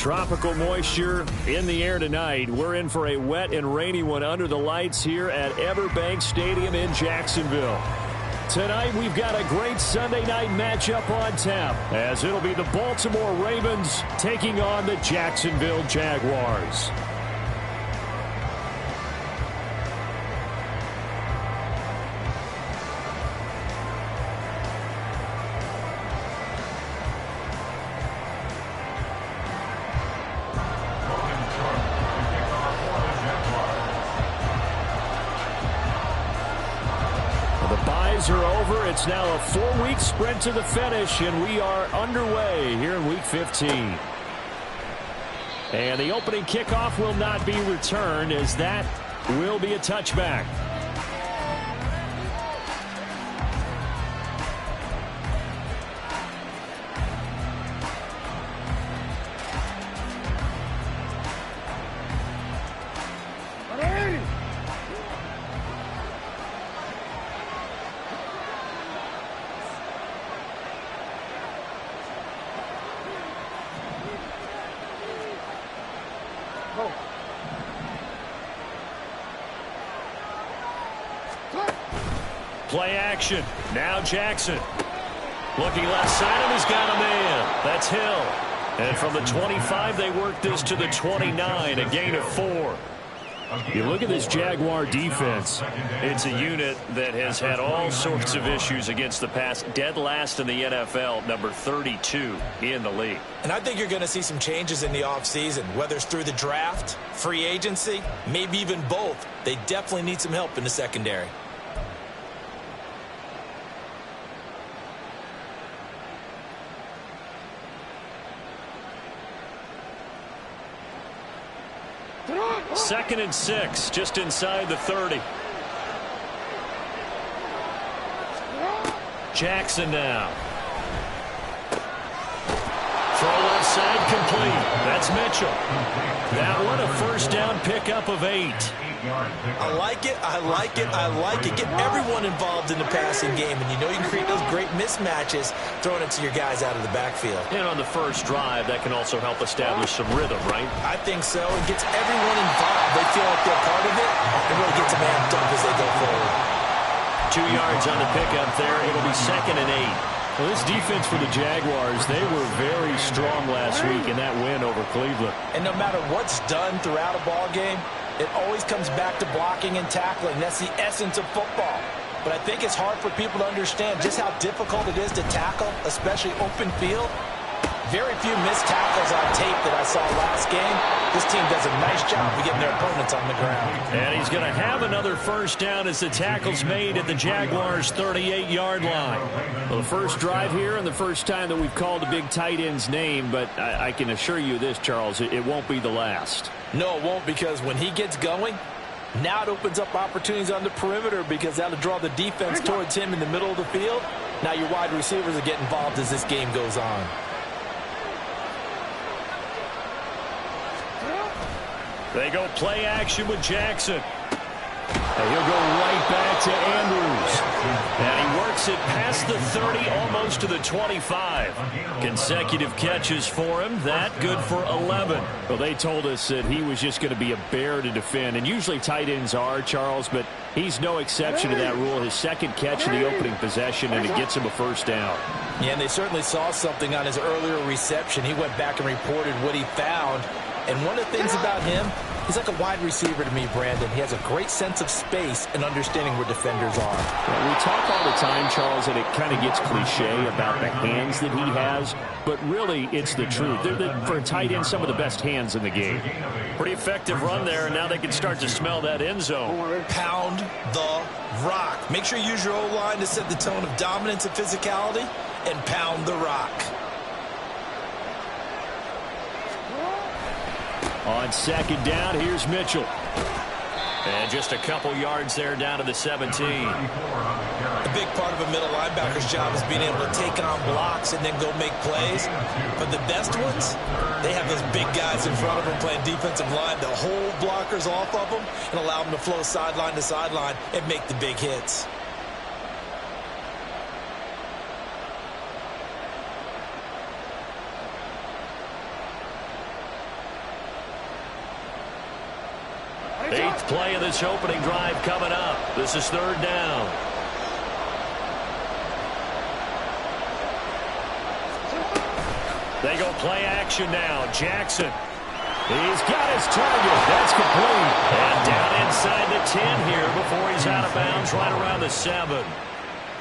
Tropical moisture in the air tonight. We're in for a wet and rainy one under the lights here at Everbank Stadium in Jacksonville. Tonight, we've got a great Sunday night matchup on tap, as it'll be the Baltimore Ravens taking on the Jacksonville Jaguars. Are over. It's now a 4-week sprint to the finish, and we are underway here in Week 15. And the opening kickoff will not be returned, as that will be a touchback. Play action. Now Jackson. Looking left side, and he's got a man. That's Hill. And from the 25, they work this to the 29, a gain of 4. You look at this Jaguar defense. It's a unit that has had all sorts of issues against the pass. Dead last in the NFL, number 32 in the league. And I think you're going to see some changes in the offseason, whether it's through the draft, free agency, maybe even both. They definitely need some help in the secondary. Second and 6, just inside the 30. Jackson now. Throw left side complete. That's Mitchell. That one a first down pickup of 8. I like it. I like it. I like it. Get everyone involved in the passing game, and you know you can create those great mismatches throwing it to your guys out of the backfield. And on the first drive, that can also help establish some rhythm, right? I think so. It gets everyone involved. They feel like they're part of it. It really gets them amped up as they go forward. 2 yards on the pickup there. It'll be second and 8. Well, this defense for the Jaguars, they were very strong last week in that win over Cleveland. And no matter what's done throughout a ball game, it always comes back to blocking and tackling. That's the essence of football. But I think it's hard for people to understand just how difficult it is to tackle, especially open field. Very few missed tackles on tape that I saw last game. This team does a nice job of getting their opponents on the ground. And he's going to have another first down as the tackle's made at the Jaguars' 38-yard line. Well, the first drive here and the first time that we've called the big tight end's name, but I can assure you this, Charles, it won't be the last. No, it won't, because when he gets going, now it opens up opportunities on the perimeter, because that'll draw the defense towards him in the middle of the field. Now your wide receivers will get involved as this game goes on. They go play action with Jackson. And he'll go right back to Andrews. And he works it past the 30, almost to the 25. Consecutive catches for him. That good for 11. Well, they told us that he was just going to be a bear to defend. And usually tight ends are, Charles, but he's no exception to that rule. His second catch in the opening possession, and it gets him a first down. Yeah, and they certainly saw something on his earlier reception. He went back and reported what he found. And one of the things about him, he's like a wide receiver to me, Brandon. He has a great sense of space and understanding where defenders are. Yeah, we talk all the time, Charles, and it kind of gets cliche about the hands that he has, but really it's the truth. They're, for a tight end, some of the best hands in the game. Pretty effective run there, and now they can start to smell that end zone. Pound the rock. Make sure you use your O-line to set the tone of dominance and physicality, and pound the rock. On second down, here's Mitchell. And just a couple yards there down to the 17. A big part of a middle linebacker's job is being able to take on blocks and then go make plays. But the best ones, they have those big guys in front of them playing defensive line to hold blockers off of them and allow them to flow sideline to sideline and make the big hits. Eighth play of this opening drive coming up. This is third down. They go play action now. Jackson. He's got his target. That's complete. And down inside the 10 here before he's out of bounds right around the 7.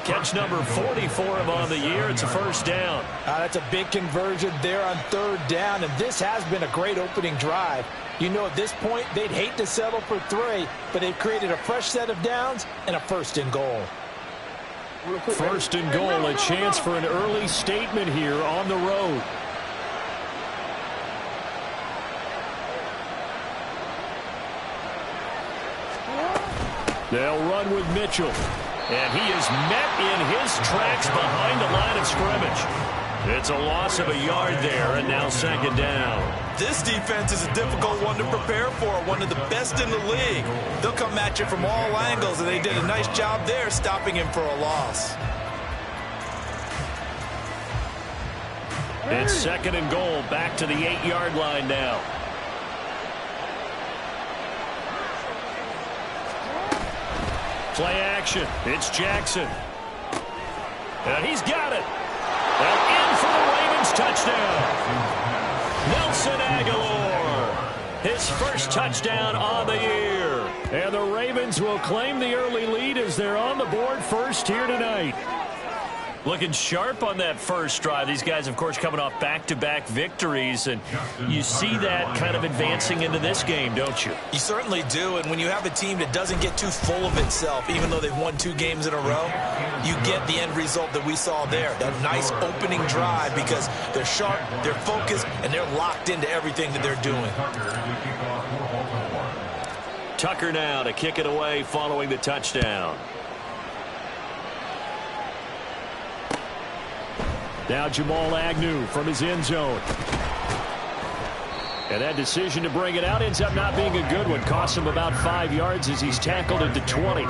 Catch number 40 for him on the year. It's a first down. That's a big conversion there on third down, and this has been a great opening drive. You know, at this point, they'd hate to settle for 3, but they've created a fresh set of downs and a first and goal. First and goal, a chance for an early statement here on the road. They'll run with Mitchell. And he is met in his tracks behind the line of scrimmage. It's a loss of a yard there, and now second down. This defense is a difficult one to prepare for, one of the best in the league. They'll come at you from all angles, and they did a nice job there stopping him for a loss. It's second and goal, back to the 8-yard line now. Play action. It's Jackson. And he's got it. And in for the Ravens touchdown. Nelson Aguilar. His first touchdown on the year. And the Ravens will claim the early lead as they're on the board first here tonight. Looking sharp on that first drive. These guys, of course, coming off back-to-back victories, and you see that kind of advancing into this game, don't you? You certainly do, and when you have a team that doesn't get too full of itself, even though they've won 2 games in a row, you get the end result that we saw there, that nice opening drive, because they're sharp, they're focused, and they're locked into everything that they're doing. Tucker now to kick it away following the touchdown. Now Jamal Agnew from his end zone. And that decision to bring it out ends up not being a good one. Costs him about 5 yards as he's tackled at the 20.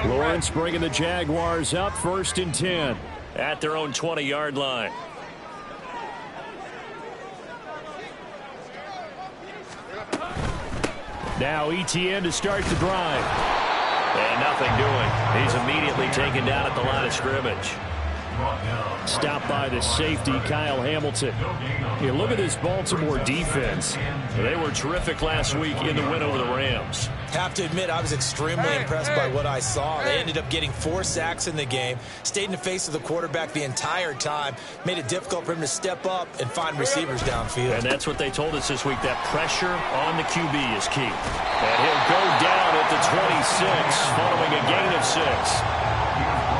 Lawrence bringing the Jaguars up first and 10 at their own 20-yard line. Now Etienne to start the drive. And nothing doing. He's immediately taken down at the line of scrimmage. Stopped by the safety, Kyle Hamilton. You look at this Baltimore defense. They were terrific last week in the win over the Rams. Have to admit, I was extremely impressed by what I saw. They ended up getting 4 sacks in the game, stayed in the face of the quarterback the entire time, made it difficult for him to step up and find receivers downfield. And that's what they told us this week, that pressure on the QB is key. And he'll go down at the 26 following a gain of 6.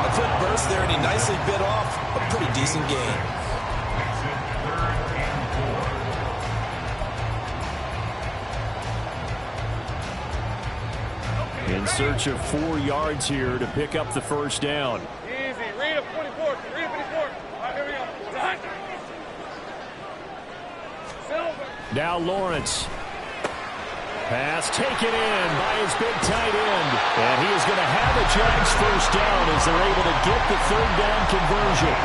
A quick burst there, and he nicely bit off a pretty decent gain. In search of 4 yards here to pick up the first down. Easy. Read a 44. Read a 54. All right, here we go. Now Lawrence. Pass taken in by his big tight end. And he is going to have a Jags first down as they're able to get the third down conversion.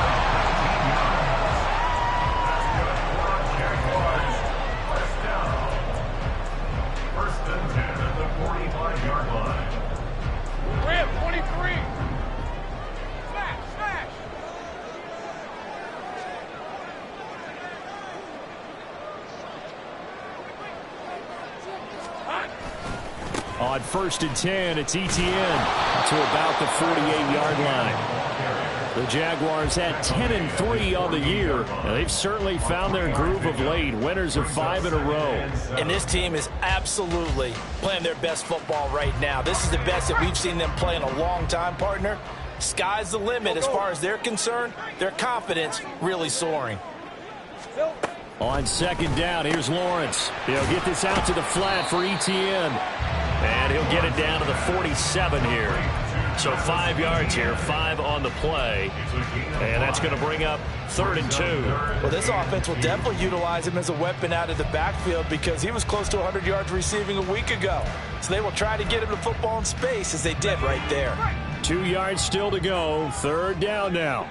On first and 10, it's Etienne to about the 48-yard line. The Jaguars had 10-3 on the year, and they've certainly found their groove of late. Winners of 5 in a row. And this team is absolutely playing their best football right now. This is the best that we've seen them play in a long time, partner. Sky's the limit as far as they're concerned. Their confidence really soaring. On second down, here's Lawrence. He'll get this out to the flat for Etienne. And he'll get it down to the 47 here. So 5 yards here, 5 on the play. And that's going to bring up 3rd and 2. Well, this offense will definitely utilize him as a weapon out of the backfield because he was close to 100 yards receiving a week ago. So they will try to get him the football in space as they did right there. 2 yards still to go. 3rd down now.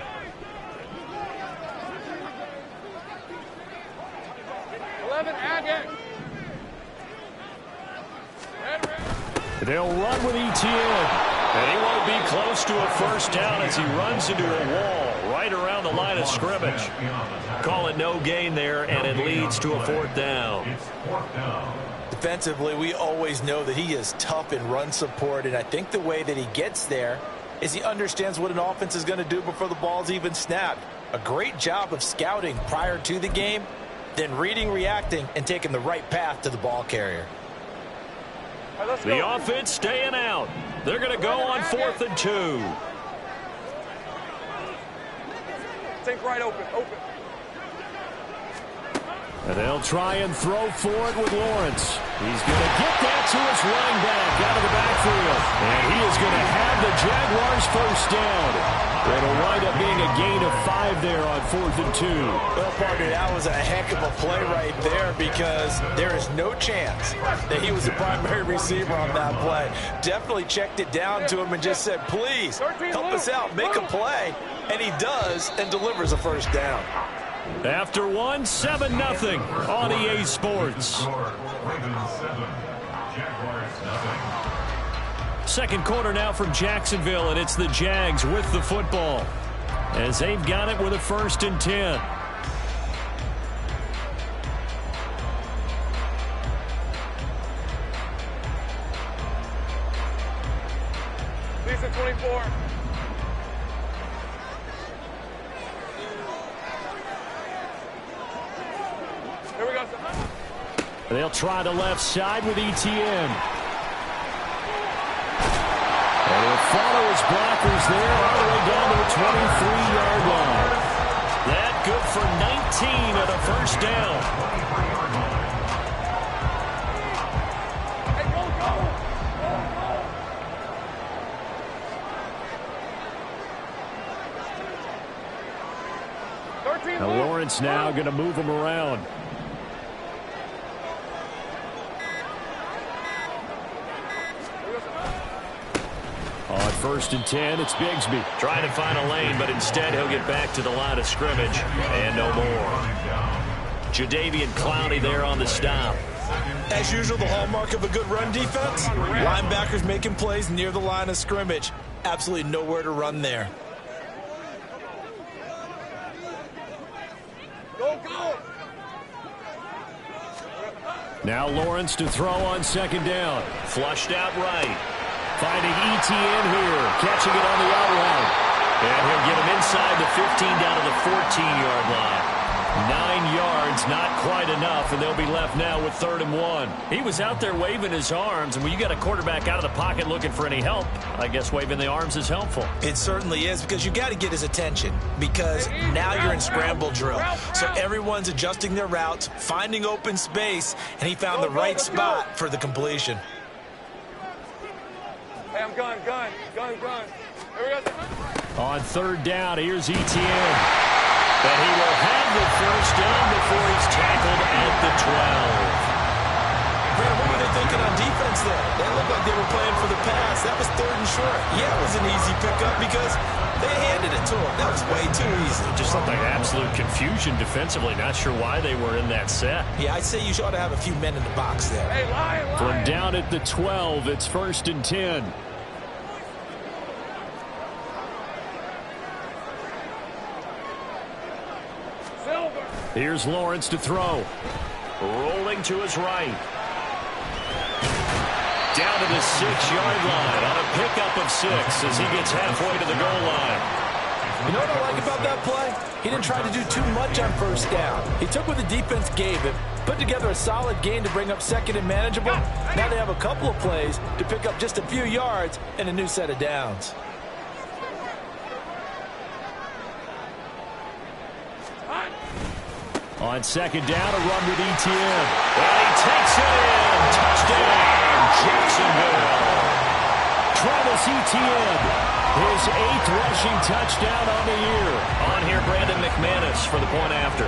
They'll run with Etienne. And he won't be close to a first down as he runs into a wall right around the line of scrimmage. Call it no gain there, and it leads to a 4th down. Defensively, we always know that he is tough in run support, and I think the way that he gets there is he understands what an offense is going to do before the ball's even snapped. A great job of scouting prior to the game, then reading, reacting, and taking the right path to the ball carrier. The offense staying out. They're going to go on 4th and 2. Think right open. And they'll try and throw for it with Lawrence. He's going to get that to his running back out of the backfield. And he is going to have the Jaguars first down. It'll wind up being a gain of 5 there on 4th and 2. Well, partner, that was a heck of a play right there because there is no chance that he was the primary receiver on that play. Definitely checked it down to him and just said, please, help us out, make a play. And he does and delivers a first down. After 7-0 on EA Sports. Second quarter now from Jacksonville, and it's the Jags with the football as they've got it with a 1st and 10. Lisa 24. Here we go. They'll try the left side with Etienne. And he'll follow his blockers there all the way down to the 23-yard line. That good for 19 and a first down. Hey, go. Now Lawrence now going to move him around. On 1st and 10, it's Bigsby. Trying to find a lane, but instead he'll get back to the line of scrimmage. And no more. Jadeveon Clowney there on the stop. As usual, the hallmark of a good run defense, linebackers making plays near the line of scrimmage. Absolutely nowhere to run there. Go. Now Lawrence to throw on 2nd down. Flushed out right. Finding Etienne here. Catching it on the out route. And he'll get him inside the 15 down to the 14-yard line. 9 yards, not quite enough, and they'll be left now with 3rd and 1. He was out there waving his arms, and when you got a quarterback out of the pocket looking for any help, I guess waving the arms is helpful. It certainly is because you got to get his attention because now you're in scramble drill. So everyone's adjusting their routes, finding open space, and he found the right spot for the completion. Hey, I'm gun. Here we go. On 3rd down, here's Etienne. And he will have the first down before he's tackled at the 12. Brandon, what were they thinking on defense there? They looked like they were playing for the pass. That was 3rd and short. Yeah, it was an easy pickup because they handed it to him. That was way too easy. Just looked like absolute confusion defensively. Not sure why they were in that set. Yeah, I'd say you ought to have a few men in the box there. Hey, Lion. From down at the 12, it's 1st and 10. Here's Lawrence to throw. Rolling to his right. Down to the 6-yard line on a pickup of 6 as he gets halfway to the goal line. You know what I like about that play? He didn't try to do too much on 1st down. He took what the defense gave him, put together a solid gain to bring up 2nd and manageable. Now they have a couple of plays to pick up just a few yards and a new set of downs. On 2nd down, a run with Etienne. And he takes it in. Touchdown, Jacksonville. Travis Etienne, his 8th rushing touchdown on the year. On here, Brandon McManus for the point after.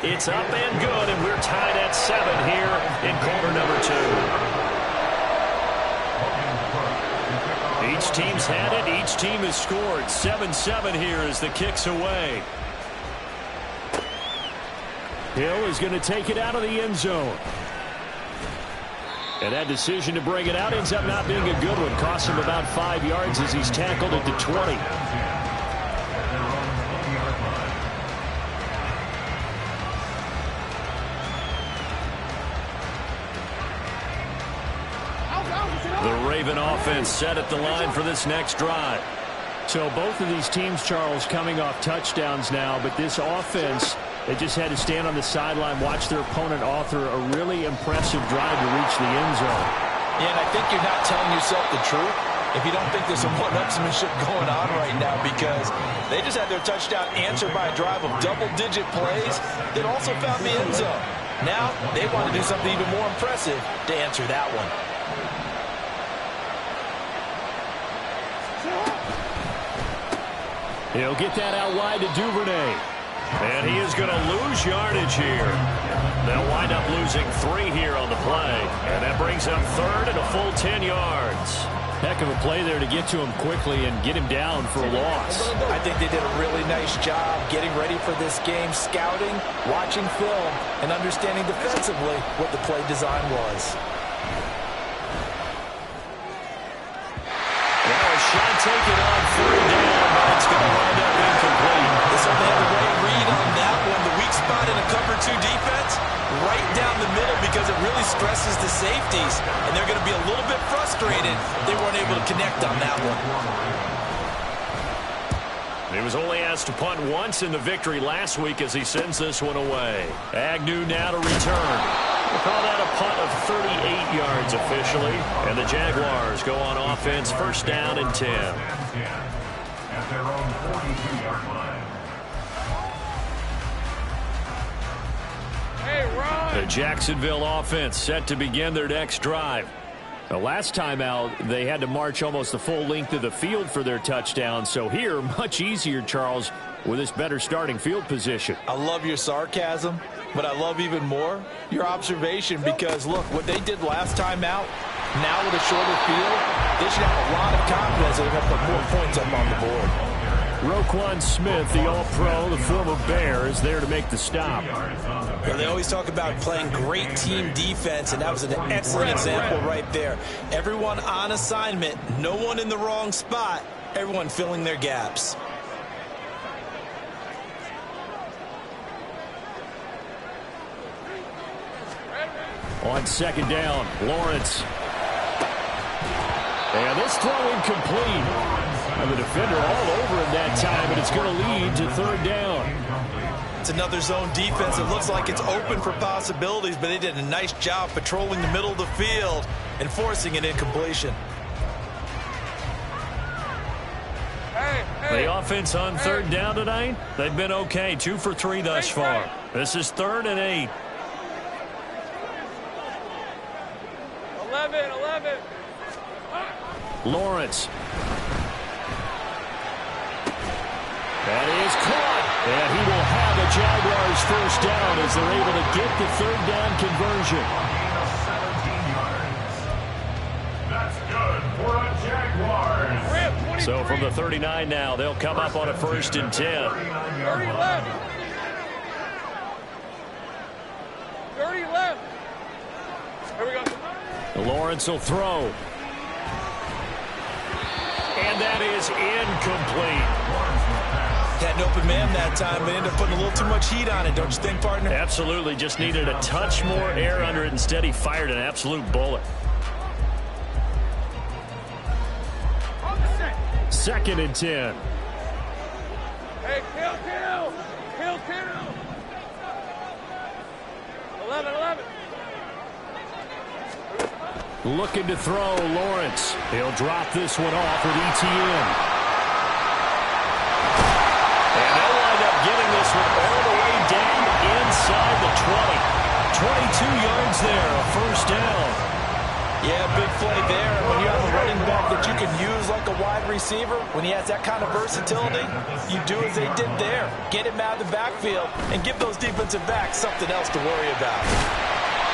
It's up and good, and we're tied at 7 here in quarter number 2. Each team's had it. Each team has scored. 7-7 here as the kick's away. Hill is going to take it out of the end zone. And that decision to bring it out ends up not being a good one. Costs him about 5 yards as he's tackled at the 20. The Raven offense set at the line for this next drive. So both of these teams, Charles, coming off touchdowns now, but this offense, they just had to stand on the sideline, watch their opponent author a really impressive drive to reach the end zone. Yeah, and I think you're not telling yourself the truth if you don't think there's some one-upsmanship going on right now, because they just had their touchdown answered by a drive of double-digit plays that also found the end zone. Now they want to do something even more impressive to answer that one. He'll get that out wide to Duvernay. And he is going to lose yardage here. They'll wind up losing 3 here on the play. And that brings up 3rd and a full 10 yards. Heck of a play there to get to him quickly and get him down for a loss. I think they did a really nice job getting ready for this game, scouting, watching film, and understanding defensively what the play design was. Now a shot taken on 3rd down, but it's going to wind up incomplete. They certainly had the right read on that one. The weak spot in a cover 2 defense, right down the middle, because it really stresses the safeties, and they're going to be a little bit frustrated they weren't able to connect on that one. He was only asked to punt once in the victory last week as he sends this one away. Agnew now to return. We'll call that a punt of 38 yards officially. And the Jaguars go on offense, 1st down and 10. At their own 42-yard line. Hey, Ron! The Jacksonville offense set to begin their next drive. The last time out, they had to march almost the full length of the field for their touchdown. So here, much easier, Charles, with this better starting field position. I love your sarcasm, but I love even more your observation, because, look, what they did last time out, now with a shorter field, they should have a lot of confidence that they're going to put more points up on the board. Roquan Smith, the All-Pro, the former Bear, is there to make the stop. Well, they always talk about playing great team defense, and that was an excellent example right there. Everyone on assignment, no one in the wrong spot, everyone filling their gaps. On 2nd down, Lawrence. And this throw incomplete. And the defender all over him that time, but it's going to lead to 3rd down. It's another zone defense. It looks like it's open for possibilities, but they did a nice job patrolling the middle of the field and forcing an incompletion. The offense on 3rd down tonight, they've been okay. 2 for 3 thus far. This is 3rd and 8. 11. Lawrence. That is caught. And he will have a Jaguars 1st down as they're able to get the 3rd down conversion. That's good for a Jaguars. So from the 39 now, they'll come up on a 1st and 10. 30 left. 30 left. Here we go. Lawrence will throw. And that is incomplete. Had an open man that time, but ended up putting a little too much heat on it, don't you think, partner? Absolutely. Just needed a touch more air under it. Instead, he fired an absolute bullet. 2nd and 10. Hey, kill. 11. Looking to throw, Lawrence. He'll drop this one off with Etienne. And they'll wind up getting this one all the way down inside the yards there, a first down. Yeah, big play there. When you have a running back that you can use like a wide receiver, when he has that kind of versatility, you do as they did there. Get him out of the backfield and give those defensive backs something else to worry about.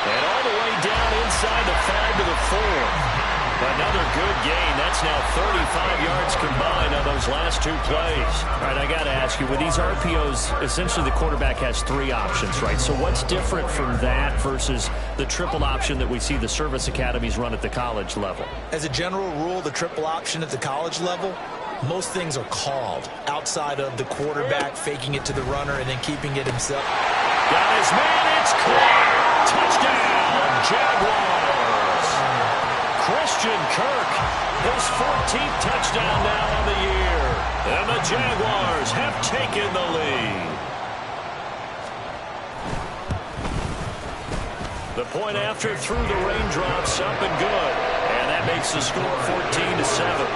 And all the way down inside the 5 to the 4. Another good gain. That's now 35 yards combined on those last 2 plays. All right, I got to ask you, with these RPOs, essentially the quarterback has 3 options, right? So what's different from that versus the triple option that we see the service academies run at the college level? As a general rule, the triple option at the college level, most things are called outside of the quarterback faking it to the runner and then keeping it himself. Got his man, it's caught. Touchdown, Jaguars. Christian Kirk, his 14th touchdown now on the year. And the Jaguars have taken the lead. The point after through the raindrops, up and good. And that makes the score 14-7.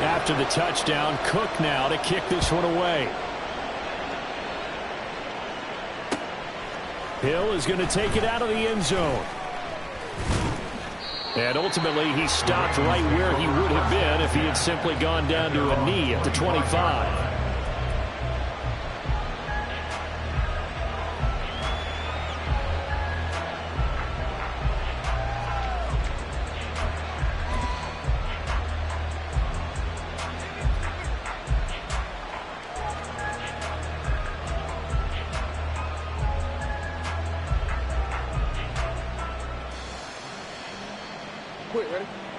After the touchdown, Cook now to kick this one away. Hill is going to take it out of the end zone. And ultimately, he stopped right where he would have been if he had simply gone down to a knee at the 25.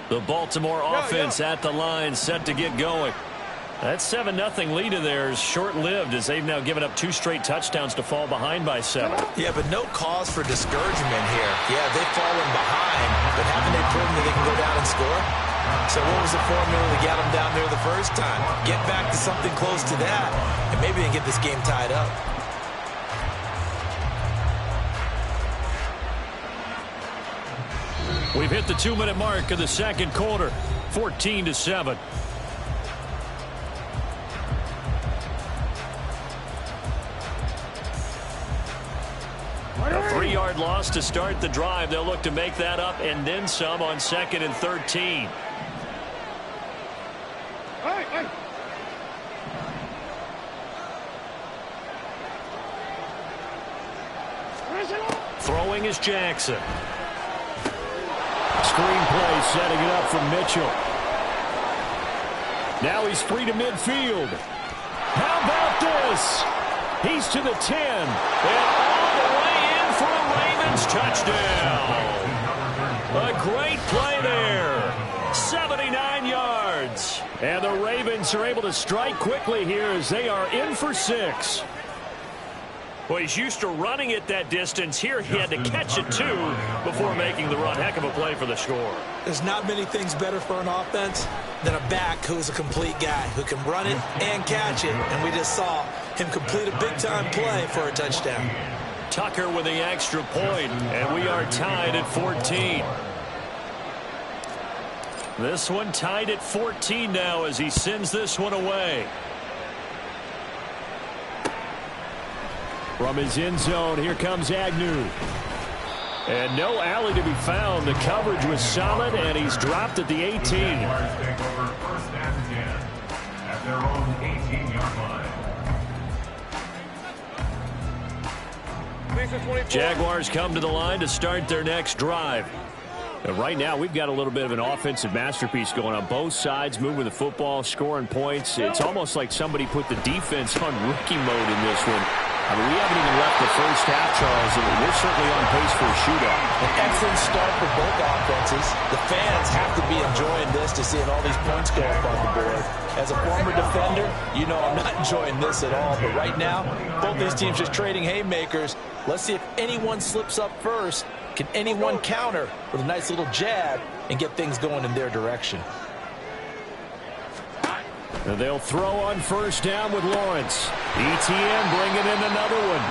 The Baltimore offense at the line, set to get going. That 7-0 lead of theirs short-lived as they've now given up 2 straight touchdowns to fall behind by 7. Yeah, but no cause for discouragement here. Yeah, they've fallen behind, but haven't they proven that they can go down and score? So what was the formula to get them down there the first time? Get back to something close to that, and maybe they can get this game tied up. We've hit the 2-minute mark of the second quarter, 14-7. A 3-yard loss to start the drive. They'll look to make that up and then some on 2nd and 13. Throwing is Jackson. Screenplay setting it up for Mitchell. Now he's free to midfield. How about this? He's to the 10. And all the way in for a Ravens touchdown. A great play there. 79 yards. And the Ravens are able to strike quickly here as they are in for 6. Well, he's used to running it that distance. Here he had to catch it, too, before making the run. Heck of a play for the score. There's not many things better for an offense than a back who's a complete guy, who can run it and catch it. And we just saw him complete a big-time play for a touchdown. Tucker with the extra point, and we are tied at 14. This one tied at 14 now as he sends this one away. From his end zone, here comes Agnew. And no alley to be found. The coverage was solid, and he's dropped at the 18. At their own 18-yard line. Jaguars come to the line to start their next drive. And right now, we've got a little bit of an offensive masterpiece going on. Both sides moving the football, scoring points. It's almost like somebody put the defense on rookie mode in this one. I mean, we haven't even left the first half, Charles, and we're certainly on pace for a shootout. An excellent start for both offenses. The fans have to be enjoying this to seeing all these points go up on the board. As a former defender, you know I'm not enjoying this at all. But right now, both these teams just trading haymakers. Let's see if anyone slips up first. Can anyone counter with a nice little jab and get things going in their direction? And they'll throw on first down with Lawrence. ETN bringing in another one.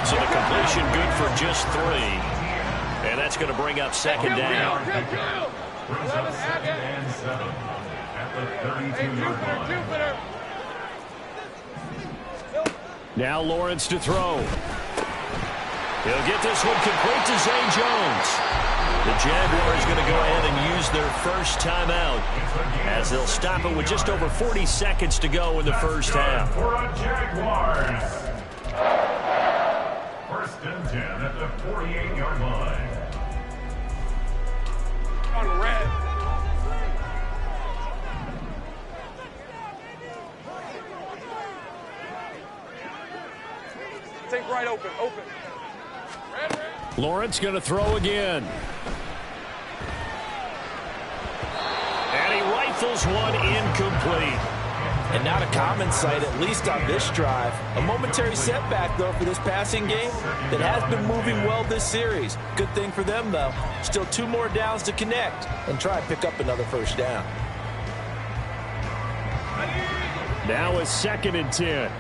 So the completion good for just 3. And that's going to bring up second down. Brings up 2nd and 7 at the 32-yard line. Now Lawrence to throw. He'll get this one complete to Zay Jones. The Jaguars going to go ahead and use their first timeout as they'll stop it with just over 40 seconds to go in the first half. For a Jaguars. First and 10 at the 48-yard line. On red. Take right open. Red. Lawrence going to throw again. And he rifles one incomplete. And not a common sight, at least on this drive. A momentary setback, though, for this passing game that has been moving well this series. Good thing for them, though. Still 2 more downs to connect and try and pick up another first down. Now a 2nd and 10.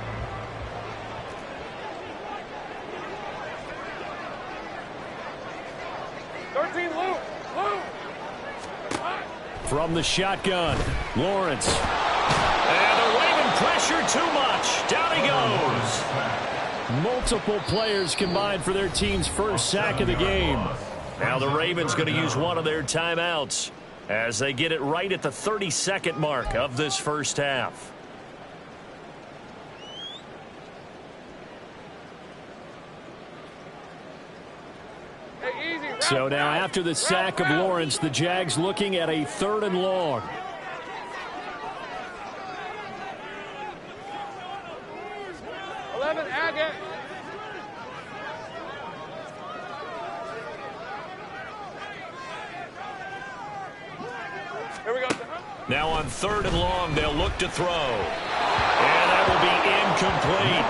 From the shotgun, Lawrence. And the Raven pressure too much. Down he goes. Multiple players combined for their team's first sack of the game. Now the Ravens going to use one of their timeouts as they get it right at the 30-second mark of this first half. So now after the sack of Lawrence, the Jags looking at a 3rd and long. Agate. Here we go. Now on 3rd and long, they'll look to throw. And that will be incomplete.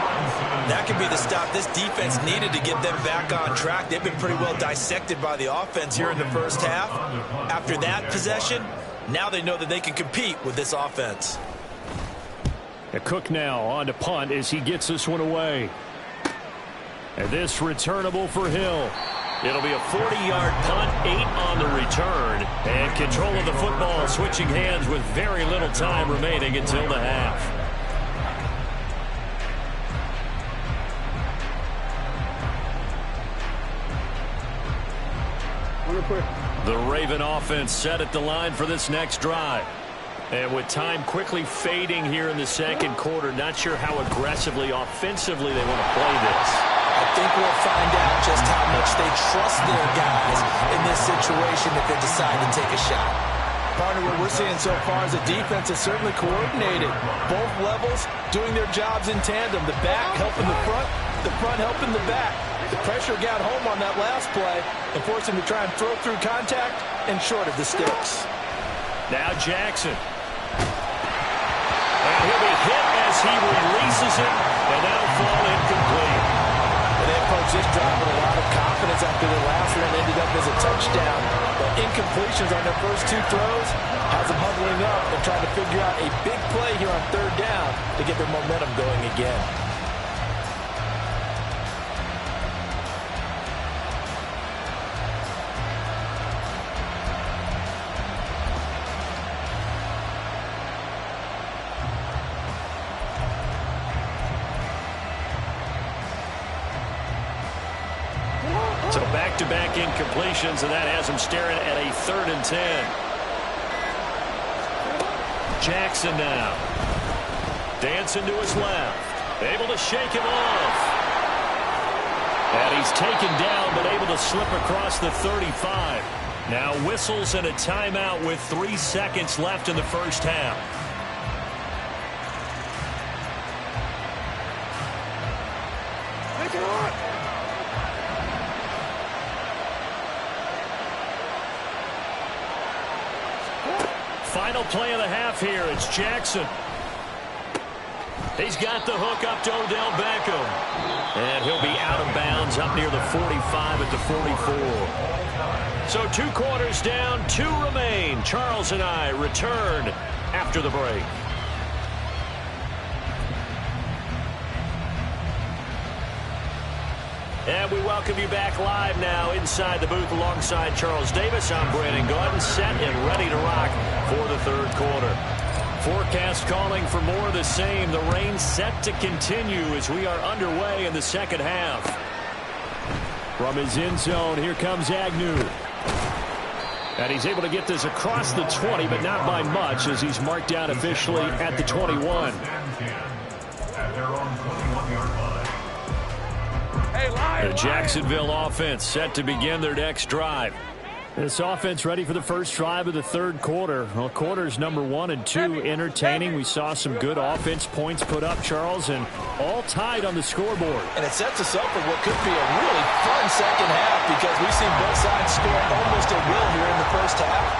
That could be the stop this defense needed to get them back on track. They've been pretty well dissected by the offense here in the first half. After that possession, now they know that they can compete with this offense. Cook now on to punt as he gets this one away. And this returnable for Hill. It'll be a 40-yard punt, 8 on the return. And control of the football switching hands with very little time remaining until the half. The Raven offense set at the line for this next drive. And with time quickly fading here in the second quarter, not sure how aggressively, offensively they want to play this. I think we'll find out just how much they trust their guys in this situation if they decide to take a shot. Partner, what we're seeing so far is the defense is certainly coordinated. Both levels doing their jobs in tandem. The back helping the front helping the back. The pressure got home on that last play and forced him to try and throw through contact and short of the sticks. Now Jackson. And he'll be hit as he releases it, and that'll fall incomplete. And they approach this drive with a lot of confidence after the last one ended up as a touchdown. But incompletions on their first 2 throws has them huddling up and trying to figure out a big play here on 3rd down to get their momentum going again. So back-to-back incompletions, and that has him staring at a 3rd and 10. Jackson now. Dancing to his left. Able to shake him off. And he's taken down, but able to slip across the 35. Now whistles and a timeout with 3 seconds left in the first half. Take it on. Final play of the half here. It's Jackson. He's got the hook up to Odell Beckham. And he'll be out of bounds up near the 45 at the 44. So 2 quarters down, 2 remain. Charles and I return after the break. And we welcome you back live now inside the booth alongside Charles Davis. I'm Brandon Gaudin, set and ready to rock for the 3rd quarter. forecast calling for more of the same. The rain set to continue as we are underway in the second half. From his end zone, here comes Agnew. And he's able to get this across the 20, but not by much as he's marked down officially at the 21. The Jacksonville offense set to begin their next drive. This offense ready for the first drive of the third quarter. Well, quarters number 1 and 2 entertaining. We saw some good offense points put up, Charles, and all tied on the scoreboard. And it sets us up for what could be a really fun second half because we've seen both sides score almost at will here in the first half.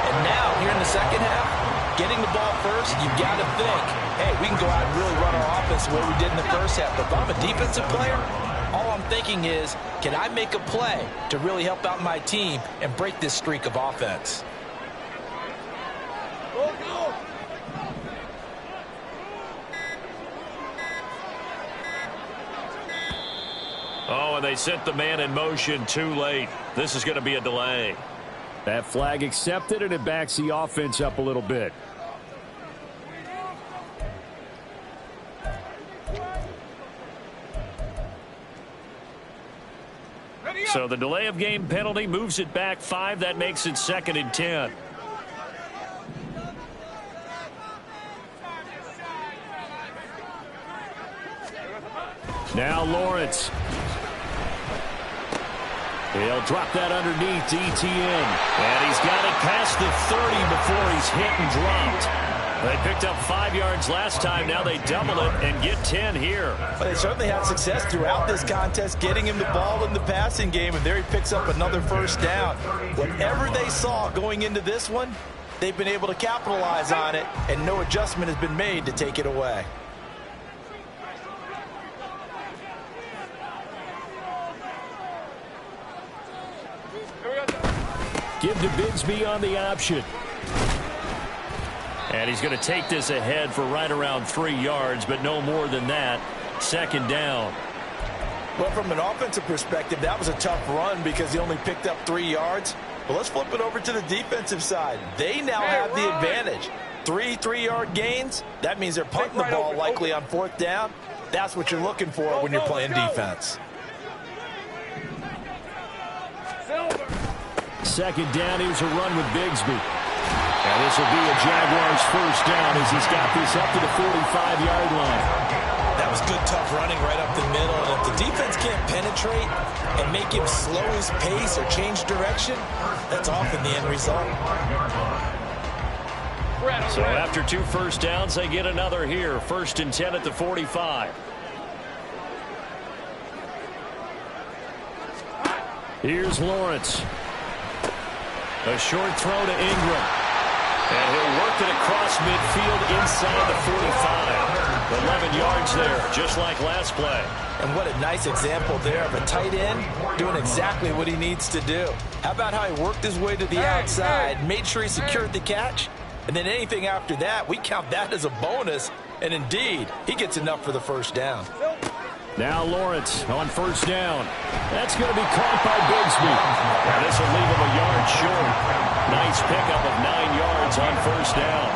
And now, here in the second half, getting the ball first, you've got to think, hey, we can go out and really run our offense the way we did in the first half. But if I'm a defensive player, all I'm thinking is, can I make a play to really help out my team and break this streak of offense? Oh, and they sent the man in motion too late. This is going to be a delay. That flag accepted, and it backs the offense up a little bit. So the delay of game penalty moves it back 5. That makes it 2nd and 10. Now Lawrence. He'll drop that underneath to Etienne. And he's got it past the 30 before he's hit and dropped. They picked up 5 yards last time. Now they double it and get 10 here. Well, they certainly had success throughout this contest, getting him the ball in the passing game, and there he picks up another first down. Whatever they saw going into this one, they've been able to capitalize on it, and no adjustment has been made to take it away. Give to Bigsby on the option. And he's going to take this ahead for right around 3 yards, but no more than that. 2nd down. Well, from an offensive perspective, that was a tough run because he only picked up 3 yards. But let's flip it over to the defensive side. They now have the advantage. 3 3-yard gains. That means they're punting the ball likely on 4th down. That's what you're looking for when you're playing defense. 2nd down. Here's a run with Bigsby. And this will be a Jaguars first down as he's got this up to the 45-yard line. That was good, tough running right up the middle. And if the defense can't penetrate and make him slow his pace or change direction, that's often the end result. So after 2 first downs, they get another here. 1st and 10 at the 45. Here's Lawrence. A short throw to Ingram. And he'll work it across midfield inside the 45. 11 yards there, just like last play. And what a nice example there of a tight end doing exactly what he needs to do. How about how he worked his way to the outside, made sure he secured the catch, and then anything after that, we count that as a bonus. And indeed, he gets enough for the first down. Now Lawrence on 1st down. That's going to be caught by Bigsby. And this will leave him a yard short. Nice pickup of 9 yards on 1st down.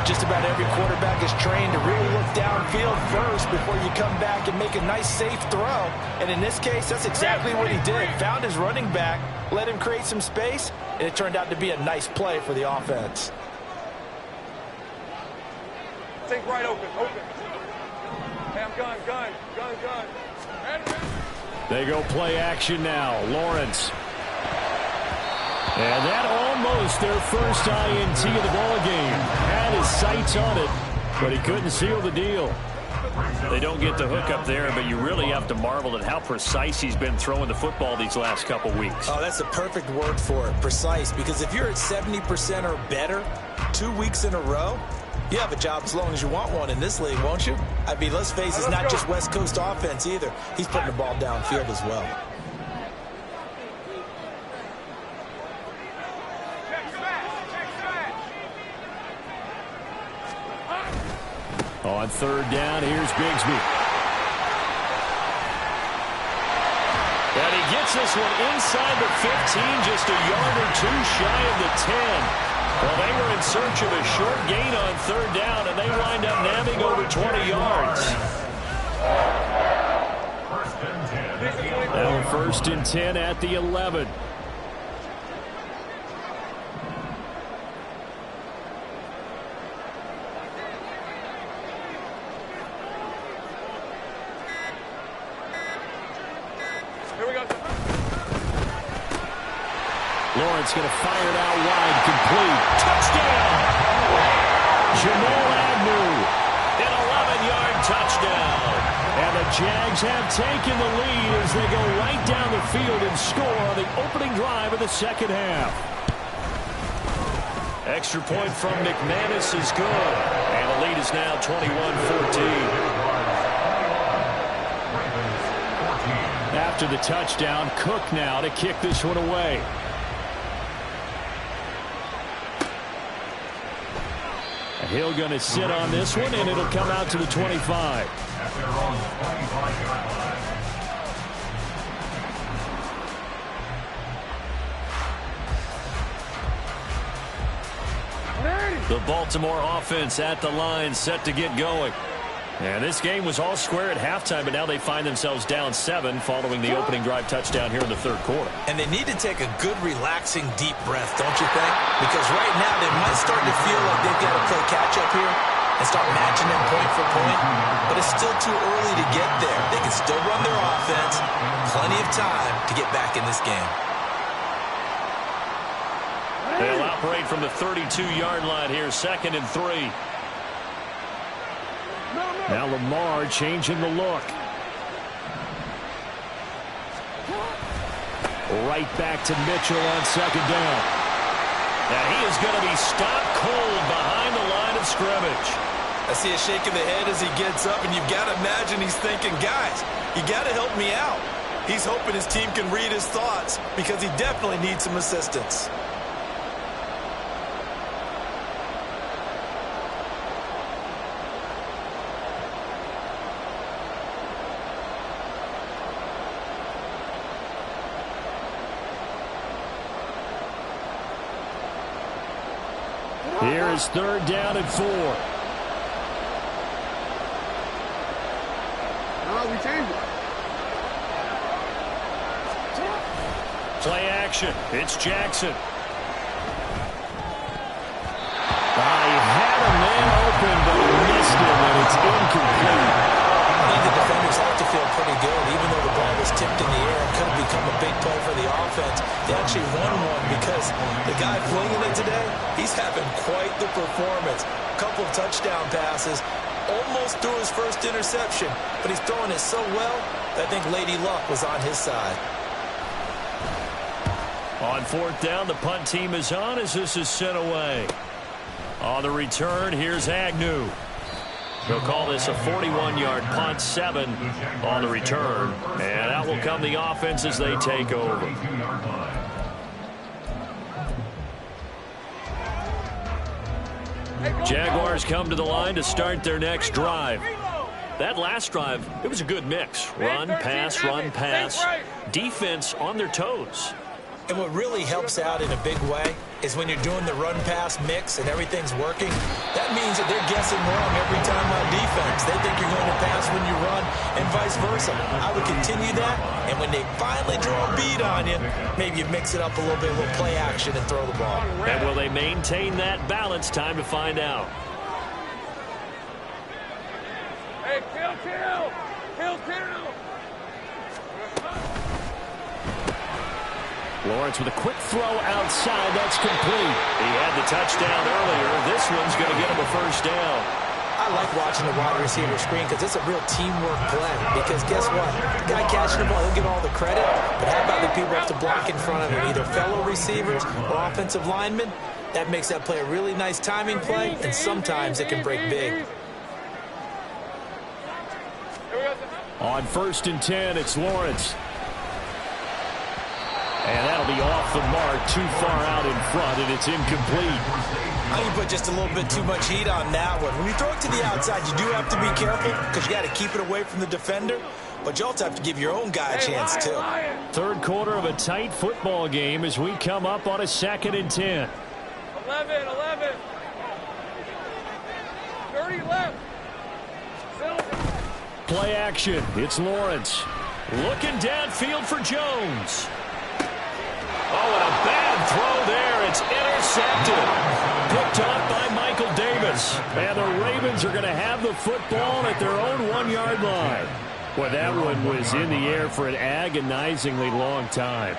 Just about every quarterback is trained to really look downfield first before you come back and make a nice, safe throw. And in this case, that's exactly what he did. Found his running back, let him create some space, and it turned out to be a nice play for the offense. Think right open. Hey, I'm gun. They go play action now. Lawrence. And that almost their first INT of the ball game. Had his sights on it, but he couldn't seal the deal. They don't get the hook up there, but you really have to marvel at how precise he's been throwing the football these last couple weeks. Oh, that's the perfect word for it, precise, because if you're at 70% or better 2 weeks in a row, you have a job as long as you want one in this league, won't you? I mean, let's face it, it's not just West Coast offense either. He's putting the ball downfield as well. On 3rd down, here's Bigsby. And he gets this one inside the 15, just a yard or 2 shy of the 10. Well, they were in search of a short gain on third down, and they wind up nabbing over 20 yards. Now first and 10 at the 11. Here we go. Lawrence going to fire it out wide, complete. Touchdown! Jamal Agnew, an 11-yard touchdown. And the Jags have taken the lead as they go right down the field and score on the opening drive of the second half. Extra point from McManus is good. And the lead is now 21-14. After the touchdown, Cook now to kick this one away. Hill going to sit on this one, and it'll come out to the 25. The Baltimore offense at the line, set to get going. And this game was all square at halftime, but now they find themselves down 7 following the opening drive touchdown here in the third quarter. And they need to take a good, relaxing, deep breath, don't you think? Because right now they might start to feel like they've got to play catch-up here and start matching them point for point. But it's still too early to get there. They can still run their offense. Plenty of time to get back in this game. They'll operate from the 32-yard line here, 2nd and 3. Now Lamar changing the look. Right back to Mitchell on 2nd down. Now he is going to be stopped cold behind the line of scrimmage. I see a shake of the head as he gets up, and you've got to imagine he's thinking, guys, you got to help me out. He's hoping his team can read his thoughts because he definitely needs some assistance. Here is 3rd down and 4. No, we changed it. Play action. It's Jackson. He had a man open, but he missed him, and it's incomplete. I think the defenders have to feel pretty good. Even though the ball was tipped in the air and could have become a big play for the offense, they actually won one because the guy flinging it today, he's having quite the performance. A couple of touchdown passes, almost threw his first interception, but he's throwing it so well that I think Lady Luck was on his side. On 4th down, the punt team is on as this is sent away. On the return, here's Agnew. They'll call this a 41-yard punt, 7 on the return. And out will come the offense as they take over. Jaguars come to the line to start their next drive. That last drive, it was a good mix. Run, pass, defense on their toes. And what really helps out in a big way is when you're doing the run-pass mix and everything's working, that means that they're guessing wrong every time on defense. They think you're going to pass when you run and vice versa. I would continue that, and when they finally draw a bead on you, maybe you mix it up a little bit, a little play action and throw the ball. And will they maintain that balance? Time to find out. Hey, kill. Lawrence with a quick throw outside. That's complete. He had the touchdown earlier. This one's going to get him a first down. I like watching the wide receiver screen because it's a real teamwork play. Because guess what? The guy catching the ball, he'll get all the credit. But how about the people who have to block in front of him, either fellow receivers or offensive linemen? That makes that play a really nice timing play, and sometimes it can break big. On 1st and 10, it's Lawrence. And that'll be off the mark, too far out in front, and it's incomplete. I think you put just a little bit too much heat on that one. When you throw it to the outside, you do have to be careful because you got to keep it away from the defender, but you also have to give your own guy a chance, too. Third quarter of a tight football game as we come up on a 2nd and 10. 11, 11. 30 left. Play action. It's Lawrence. Looking downfield for Jones. Oh, and a bad throw there. It's intercepted. Picked off by Michael Davis. And the Ravens are going to have the football at their own 1-yard line. Well, that one was in the air for an agonizingly long time.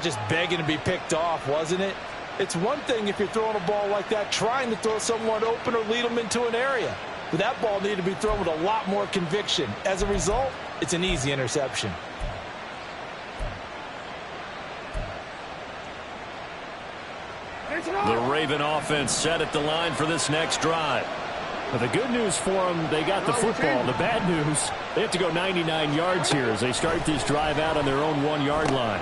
Just begging to be picked off, wasn't it? It's one thing if you're throwing a ball like that, trying to throw someone open or lead them into an area. But that ball needed to be thrown with a lot more conviction. As a result, it's an easy interception. The Raven offense set at the line for this next drive. But the good news for them, they got the football. The bad news, they have to go 99 yards here as they start this drive out on their own 1-yard line.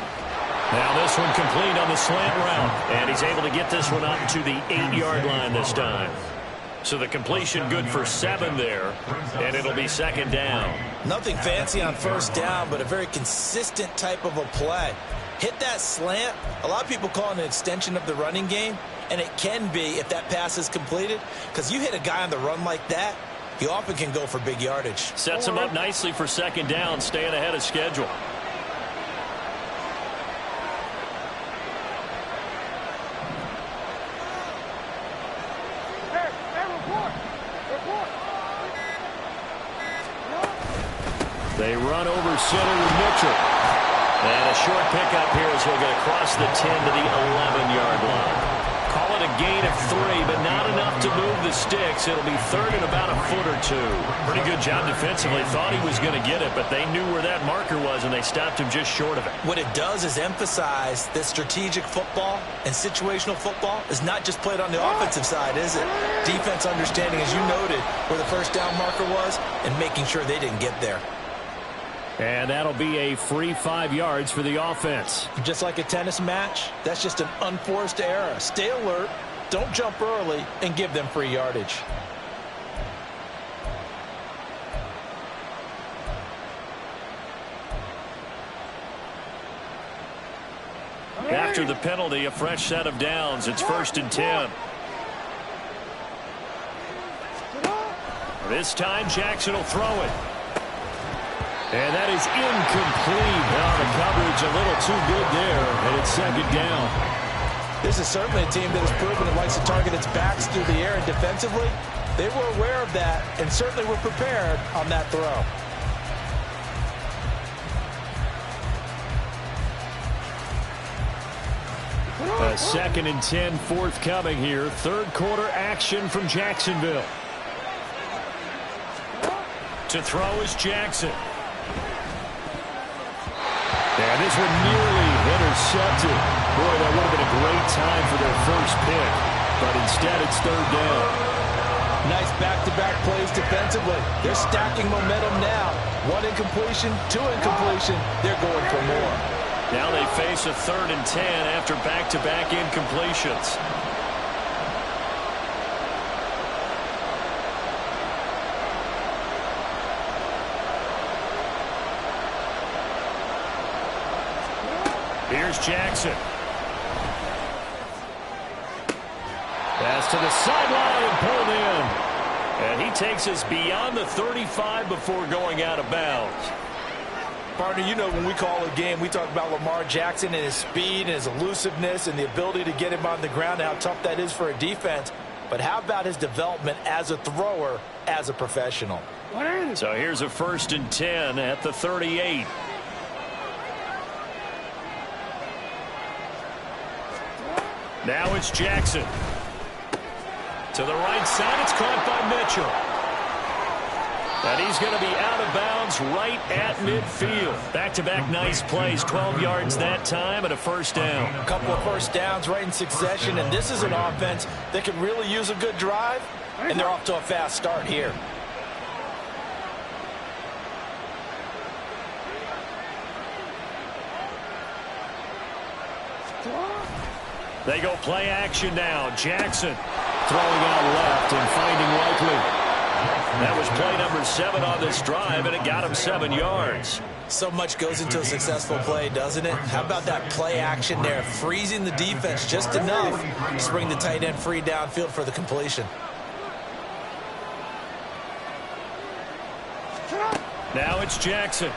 Now this one complete on the slant route. And he's able to get this one up to the 8-yard line this time. So the completion good for 7 there. And it'll be second down. Nothing fancy on first down, but a very consistent type of a play. Hit that slant. A lot of people call it an extension of the running game. And it can be if that pass is completed. Because you hit a guy on the run like that, he often can go for big yardage. Sets him up nicely for second down, staying ahead of schedule. They run over center with Mitchell. And a short pickup here as he'll get across the 10 to the 11-yard line. Call it a gain of 3, but not enough to move the sticks. It'll be third and about a foot or 2. Pretty good job defensively. Thought he was going to get it, but they knew where that marker was, and they stopped him just short of it. What it does is emphasize that strategic football and situational football is not just played on the offensive side, is it? Defense understanding, as you noted, where the first down marker was and making sure they didn't get there. And that'll be a free 5 yards for the offense. Just like a tennis match, that's just an unforced error. Stay alert, don't jump early, and give them free yardage. After the penalty, a fresh set of downs. It's 1st and 10. This time, Jackson will throw it. And that is incomplete. Now the coverage a little too good there, and it's second down. This is certainly a team that has proven it likes to target its backs through the air, and defensively, they were aware of that and certainly were prepared on that throw. A 2nd and 10 forthcoming here. Third quarter action from Jacksonville. To throw is Jackson. And this one nearly intercepted. Boy, that would have been a great time for their first pick. But instead, it's third down. Nice back-to-back plays defensively. They're stacking momentum now. 1 incompletion, 2 incompletion. They're going for more. Now they face a 3rd and 10 after back-to-back incompletions. Here's Jackson. Pass to the sideline and pulled in. And he takes us beyond the 35 before going out of bounds. Partner, you know when we call a game, we talk about Lamar Jackson and his speed and his elusiveness and the ability to get him on the ground and how tough that is for a defense. But how about his development as a thrower, as a professional? So here's a 1st and 10 at the 38. Now it's Jackson. To the right side, it's caught by Mitchell. And he's going to be out of bounds right at midfield. Back-to-back nice plays, 12 yards that time and a first down. A couple of first downs right in succession, and this is an offense that can really use a good drive, and they're off to a fast start here. They go play action now. Jackson throwing out left and finding Likely. That was play number 7 on this drive, and it got him 7 yards. So much goes into a successful play, doesn't it? How about that play action there, freezing the defense just enough to bring the tight end free downfield for the completion. Now it's Jackson.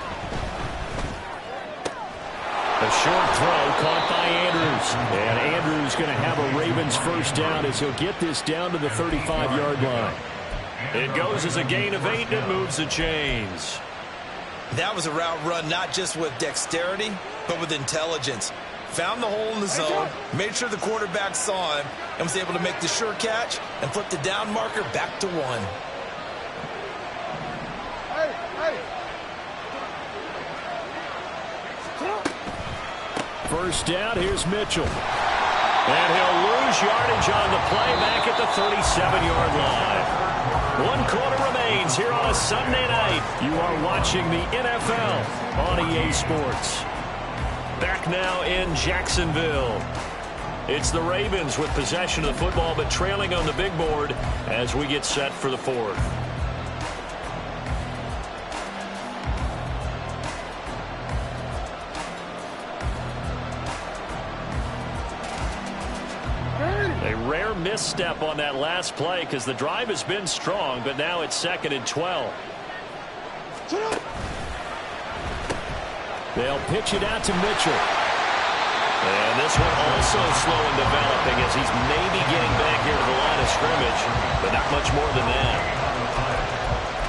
A short throw caught by Andrews. And Andrews going to have a Ravens first down as he'll get this down to the 35-yard line. It goes as a gain of 8 and it moves the chains. That was a route run not just with dexterity, but with intelligence. Found the hole in the zone, made sure the quarterback saw him, and was able to make the sure catch and flip the down marker back to 1. First down, here's Mitchell. And he'll lose yardage on the play back at the 37-yard line. 1 quarter remains here on a Sunday night. You are watching the NFL on EA Sports. Back now in Jacksonville. It's the Ravens with possession of the football, but trailing on the big board as we get set for the 4th. A rare misstep on that last play because the drive has been strong, but now it's 2nd and 12. They'll pitch it out to Mitchell. And this one also slow in developing as he's maybe getting back here to the line of scrimmage, but not much more than that.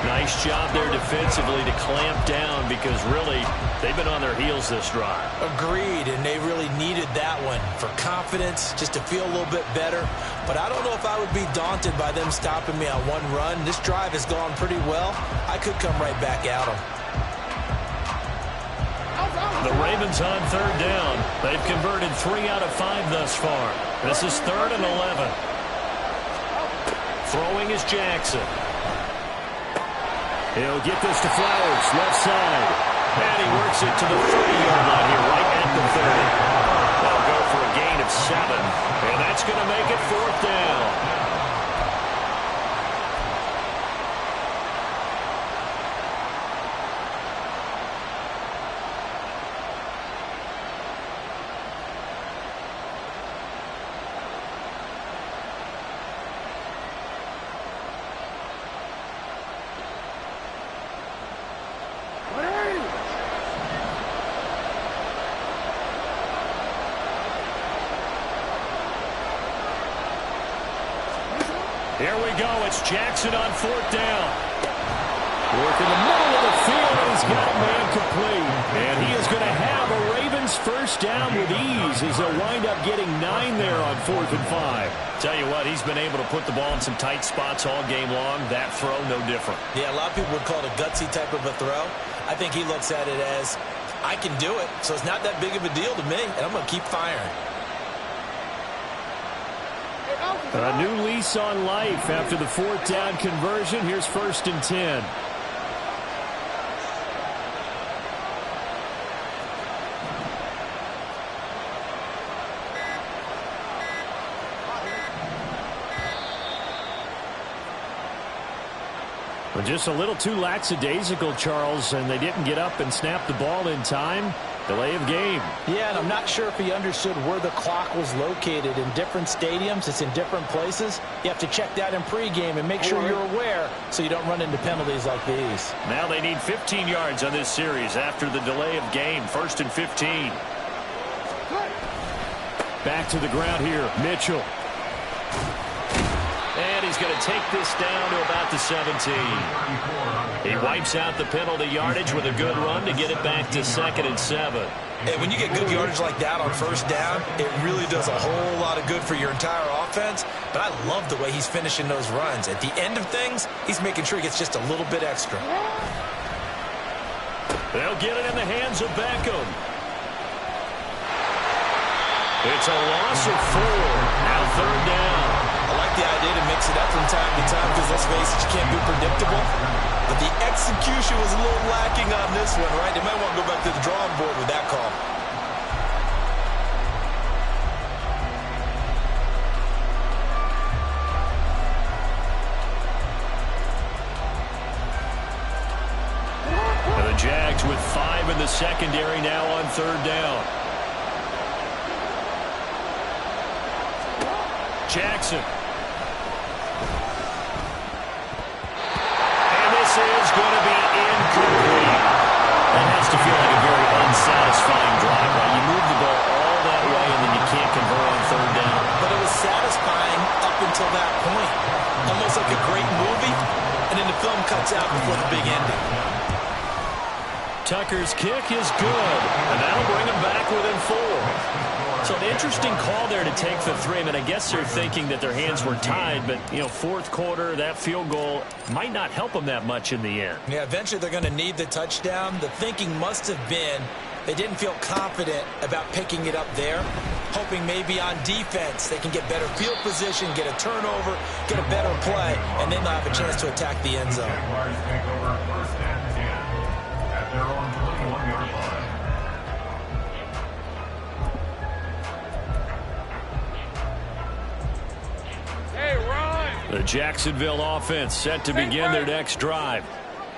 Nice job there defensively to clamp down because really they've been on their heels this drive. Agreed, and they really needed that one for confidence, just to feel a little bit better. But I don't know if I would be daunted by them stopping me on one run. This drive has gone pretty well. I could come right back at them. The Ravens on 3rd down. They've converted 3 out of 5 thus far. This is 3rd and 11. Throwing is Jackson. He'll get this to Flowers, left side. And he works it to the 30-yard line here, right at the 30. They'll go for a gain of 7. And that's going to make it 4th down. Here we go. It's Jackson on 4th down. Work in the middle of the field, and he's got a man complete. And he is going to have a Ravens first down with ease as they'll wind up getting 9 there on 4th and 5. Tell you what, he's been able to put the ball in some tight spots all game long. That throw, no different. Yeah, a lot of people would call it a gutsy type of a throw. I think he looks at it as, I can do it, so it's not that big of a deal to me, and I'm going to keep firing. A new lease on life after the 4th down conversion. Here's 1st and 10. Well, just a little too lackadaisical, Charles, and they didn't get up and snap the ball in time. Delay of game. Yeah, and I'm not sure if he understood where the clock was located. In different stadiums, it's in different places. You have to check that in pregame and make sure you're aware so you don't run into penalties like these. Now they need 15 yards on this series after the delay of game. 1st and 15. Back to the ground here. Mitchell. And he's going to take this down to about the 17. He wipes out the penalty yardage with a good run to get it back to 2nd and 7. And when you get good yardage like that on 1st down, it really does a whole lot of good for your entire offense. But I love the way he's finishing those runs. At the end of things, he's making sure he gets just a little bit extra. They'll get it in the hands of Beckham. It's a loss of 4. Now 3rd down. I like the idea to mix it up from time to time because, let's face it, you can't be predictable. But the execution was a little lacking on this one, right? They might want to go back to the drawing board with that call. contact with 5 in the secondary now on 3rd down. Jackson. And this is going to be incomplete. That has to feel like a very unsatisfying drive, right? You move the ball all that way, and then you can't convert on 3rd down. But it was satisfying up until that point. Almost like a great movie, and then the film cuts out before the big ending. Tucker's kick is good, and that'll bring him back within 4. So an interesting call there to take the 3. I mean, I guess they're thinking that their hands were tied, but, you know, 4th quarter, that field goal might not help them that much in the end. Yeah, eventually they're going to need the touchdown. The thinking must have been they didn't feel confident about picking it up there, hoping maybe on defense they can get better field position, get a turnover, get a better play, and then they'll have a chance to attack the end zone. Jaguars take over 1st and 10 at their own 21-yard line. The Jacksonville offense set to begin their next drive.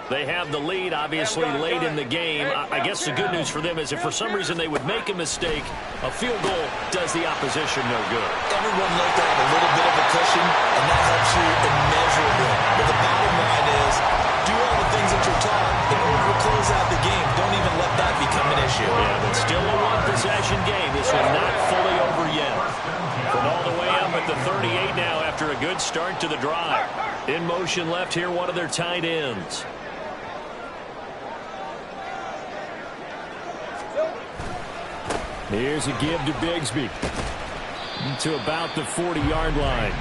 They have the lead, obviously, late in the game. I guess the good news for them is if for some reason they would make a mistake, a field goal does the opposition no good. Everyone likes to have a little bit of a cushion, and that helps you immeasurably. But the bottom line is, do all the things that you're taught in order to close out the game. Don't even let that become an issue. Yeah, but still a one-possession game. This one not fully over yet. From all the way up at the 38 now after a good start to the drive. In motion left here, one of their tight ends. Here's a give to Bigsby. To about the 40-yard line.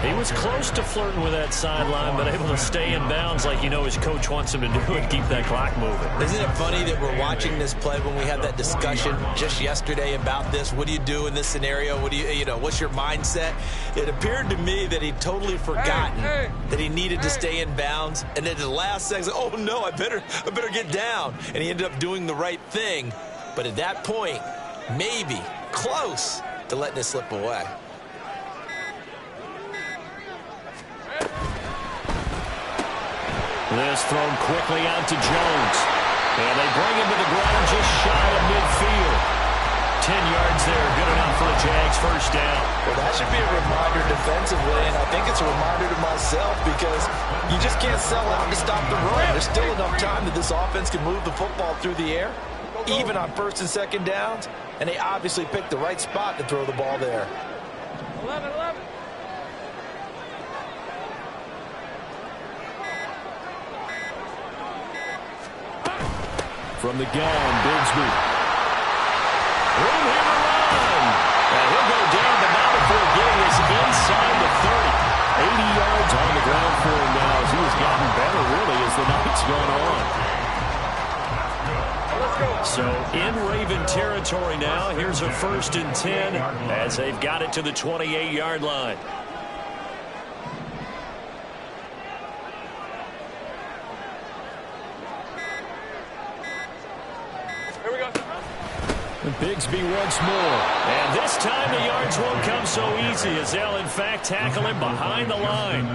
He was close to flirting with that sideline, but able to stay in bounds like you know his coach wants him to do and keep that clock moving. Isn't it funny that we're watching this play when we had that discussion just yesterday about this? What do you do in this scenario? What do you know, what's your mindset? It appeared to me that he'd totally forgotten that he needed to stay in bounds, and then at the last second, oh no, I better get down. And he ended up doing the right thing. But at that point, maybe close to letting it slip away. This thrown quickly out to Jones. And they bring him to the ground just shy of midfield. 10 yards there, good enough for the Jags' first down. Well, that should be a reminder defensively, and I think it's a reminder to myself because you just can't sell out to stop the run. There's still enough time that this offense can move the football through the air, even on 1st and 2nd downs, and they obviously picked the right spot to throw the ball there. 11. From the gun, Bigsby. Room here to run. And he'll go down, but not before getting us inside the 30. 80 yards on the ground for him now as he has gotten better, really, as the night's gone on. So in Raven territory now. Here's a 1st and 10 as they've got it to the 28-yard line. Here we go. Bigsby once more. And this time the yards won't come so easy as they'll, in fact, tackle him behind the line.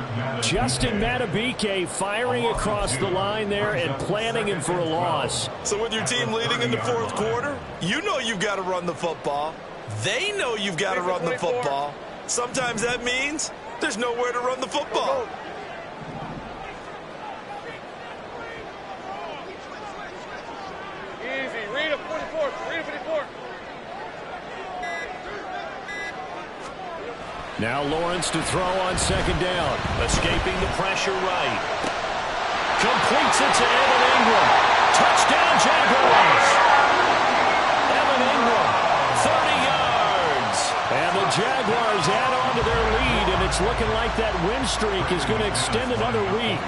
Justin Matabike firing across the line there and planning him for a loss. So with your team leading in the 4th quarter, you know you've got to run the football. They know you've got to run the football. Sometimes that means there's nowhere to run the football. Easy. Read a 44. Read a 54. Now Lawrence to throw on 2nd down. Escaping the pressure right. Completes it to Evan Ingram. Touchdown, Jaguars. Evan Ingram, 30 yards. And the Jaguars add on to their lead, and it's looking like that win streak is going to extend another week.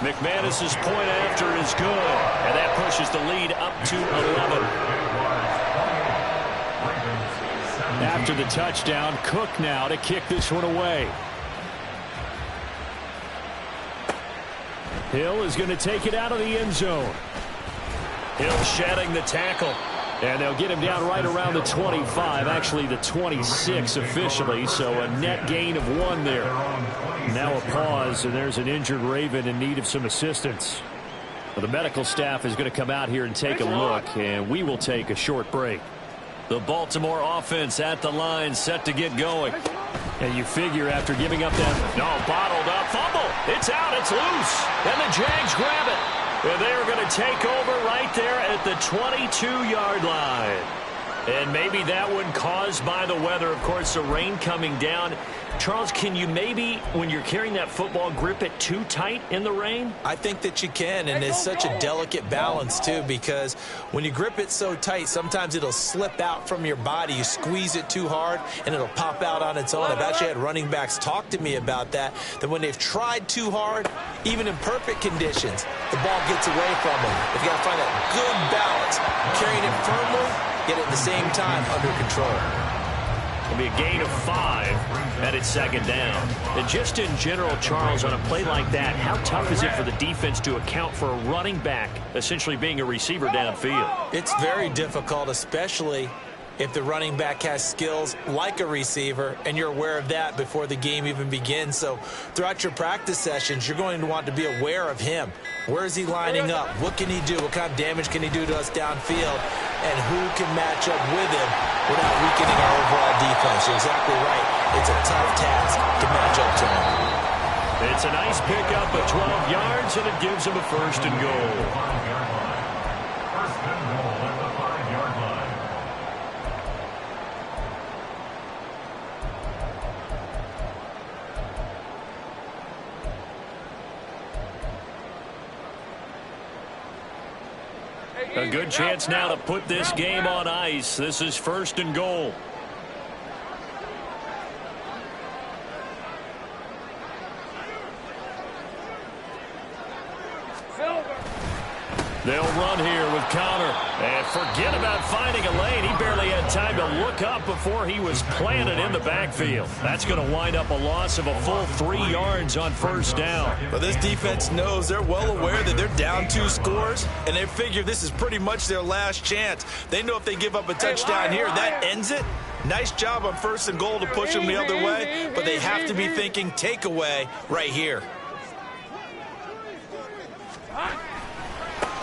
McManus's point after is good, and that pushes the lead up to 11. After the touchdown, Cook now to kick this one away. Hill is going to take it out of the end zone. Hill shedding the tackle. And they'll get him down right around the 25, actually the 26 officially, so a net gain of 1 there. Now a pause, and there's an injured Raven in need of some assistance. Well, the medical staff is going to come out here and take a look, and we will take a short break. The Baltimore offense at the line, set to get going. And you figure after giving up that, bottled up, fumble. It's out, it's loose. And the Jags grab it. And they are going to take over right there at the 22-yard line. And maybe that one caused by the weather. Of course, the rain coming down. Charles, can you maybe, when you're carrying that football, grip it too tight in the rain? I think that you can, and it's such a delicate balance, too, because when you grip it so tight, sometimes it'll slip out from your body. You squeeze it too hard, and it'll pop out on its own. I've actually had running backs talk to me about that when they've tried too hard, even in perfect conditions, the ball gets away from them. They've got to find that good balance, carrying it firmly, yet at the same time under control. It'll be a gain of 5, and it's second down. And just in general, Charles, on a play like that, how tough is it for the defense to account for a running back essentially being a receiver downfield? It's very difficult, especially if the running back has skills like a receiver, and you're aware of that before the game even begins. So throughout your practice sessions, you're going to want to be aware of him. Where is he lining up? What can he do? What kind of damage can he do to us downfield? And who can match up with him without weakening our overall defense? You're exactly right. It's a tough task to match up to him. It's a nice pickup of 12 yards, and it gives him a first and goal. First and goal at the 5-yard line. A good chance now to put this game on ice. This is first and goal. They'll run here with Connor. And forget about finding a lane. He barely had time to look up before he was planted in the backfield. That's going to wind up a loss of a full 3 yards on first down. But this defense knows, they're well aware that they're down 2 scores, and they figure this is pretty much their last chance. They know if they give up a touchdown here, that ends it. Nice job on first and goal to push them the other way, but they have to be thinking takeaway right here.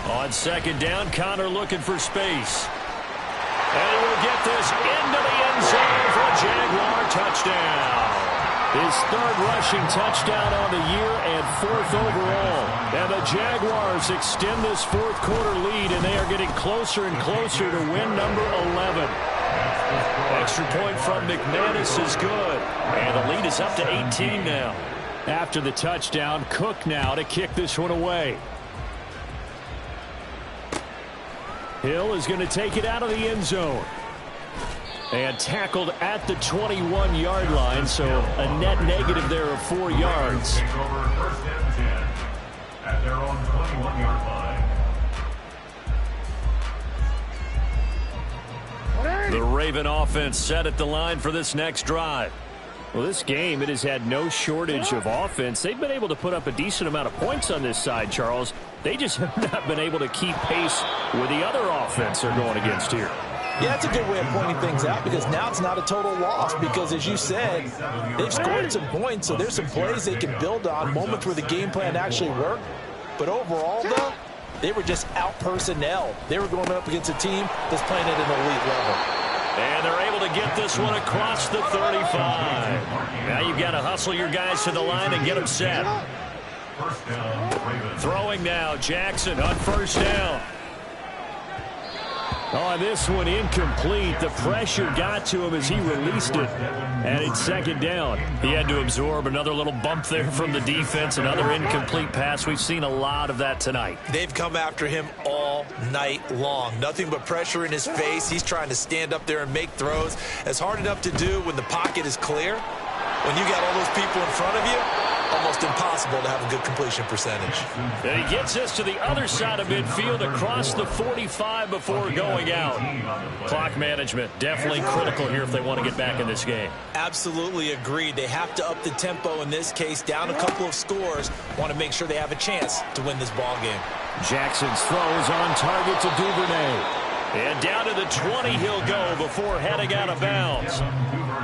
On second down, Connor looking for space. And he will get this into the end zone for a Jaguar touchdown. His 3rd rushing touchdown on the year and 4th overall. And the Jaguars extend this 4th quarter lead, and they are getting closer and closer to win number 11. Extra point from McManus is good. And the lead is up to 18 now. After the touchdown, Cook now to kick this one away. Hill is going to take it out of the end zone. And tackled at the 21-yard line, so a net negative there of 4 yards. Take over first and 10 at their own 21-yard line. The Raven offense set at the line for this next drive. Well, this game, it has had no shortage of offense. They've been able to put up a decent amount of points on this side, Charles. They just have not been able to keep pace with the other offense they're going against here. Yeah, that's a good way of pointing things out, because now it's not a total loss, because as you said, they've scored some points, so there's some plays they can build on, moments where the game plan actually worked. But overall, though, they were just out-personnel. They were going up against a team that's playing at an elite level. And they're able to get this one across the 35. Now you've got to hustle your guys to the line and get them set. First down, Ravens. Throwing now, Jackson on first down. On this one, incomplete. The pressure got to him as he released it. And it's second down. He had to absorb another little bump there from the defense. Another incomplete pass. We've seen a lot of that tonight. They've come after him all night long. Nothing but pressure in his face. He's trying to stand up there and make throws. It's hard enough to do when the pocket is clear. When you got all those people in front of you, almost impossible to have a good completion percentage. And he gets us to the other side of midfield across the 45 before going out. Clock management definitely critical here if they want to get back in this game. Absolutely agreed. They have to up the tempo in this case, down a couple of scores. Want to make sure they have a chance to win this ball game. Jackson's throw is on target to Duvernay. And down to the 20 he'll go before heading out of bounds.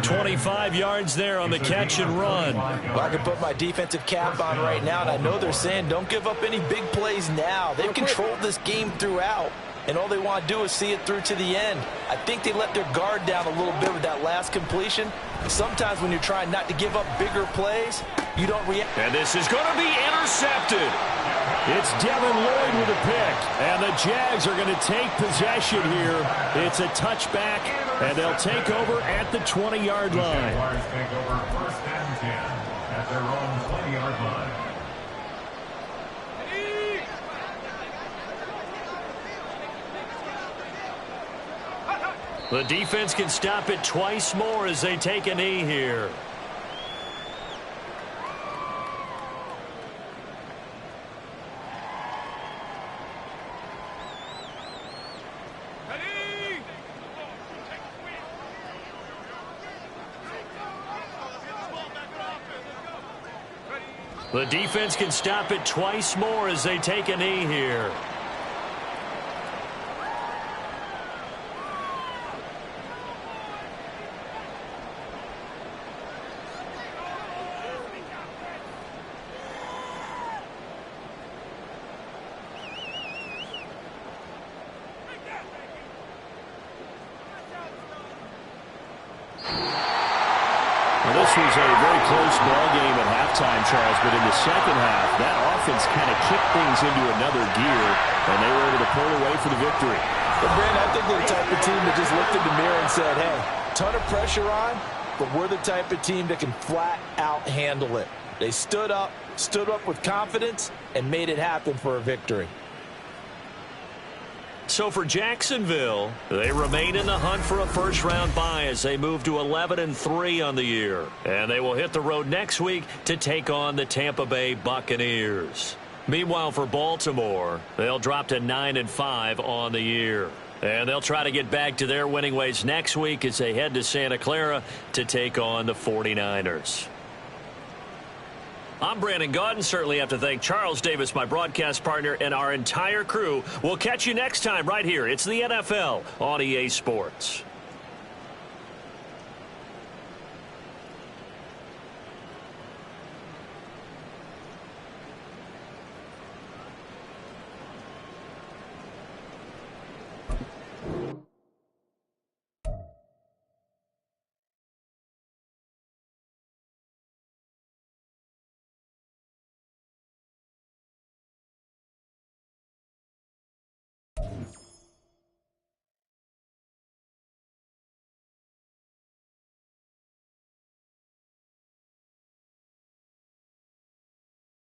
25 yards there on the catch and run. Well, I can put my defensive cap on right now, and I know they're saying don't give up any big plays now. They've controlled this game throughout, and all they want to do is see it through to the end. I think they let their guard down a little bit with that last completion. Sometimes when you're trying not to give up bigger plays, you don't react. And this is going to be intercepted. It's Devin Lloyd with a pick, and the Jags are going to take possession here. It's a touchback, and they'll take over at the 20-yard line. Jaguars take over first and 10 at their own 20-yard line. The defense can stop it twice more as they take a knee here. The defense can stop it twice more as they take a knee here. This was a very close ball game at halftime, Charles, but in the second half, that offense kind of kicked things into another gear, and they were able to pull away for the victory. But, Brandon, I think they're the type of team that just looked in the mirror and said, hey, ton of pressure on, but we're the type of team that can flat out handle it. They stood up with confidence, and made it happen for a victory. So for Jacksonville, they remain in the hunt for a first-round bye as they move to 11-3 on the year. And they will hit the road next week to take on the Tampa Bay Buccaneers. Meanwhile, for Baltimore, they'll drop to 9-5 on the year. And they'll try to get back to their winning ways next week as they head to Santa Clara to take on the 49ers. I'm Brandon Gaudin. Certainly have to thank Charles Davis, my broadcast partner, and our entire crew. We'll catch you next time right here. It's the NFL on EA Sports.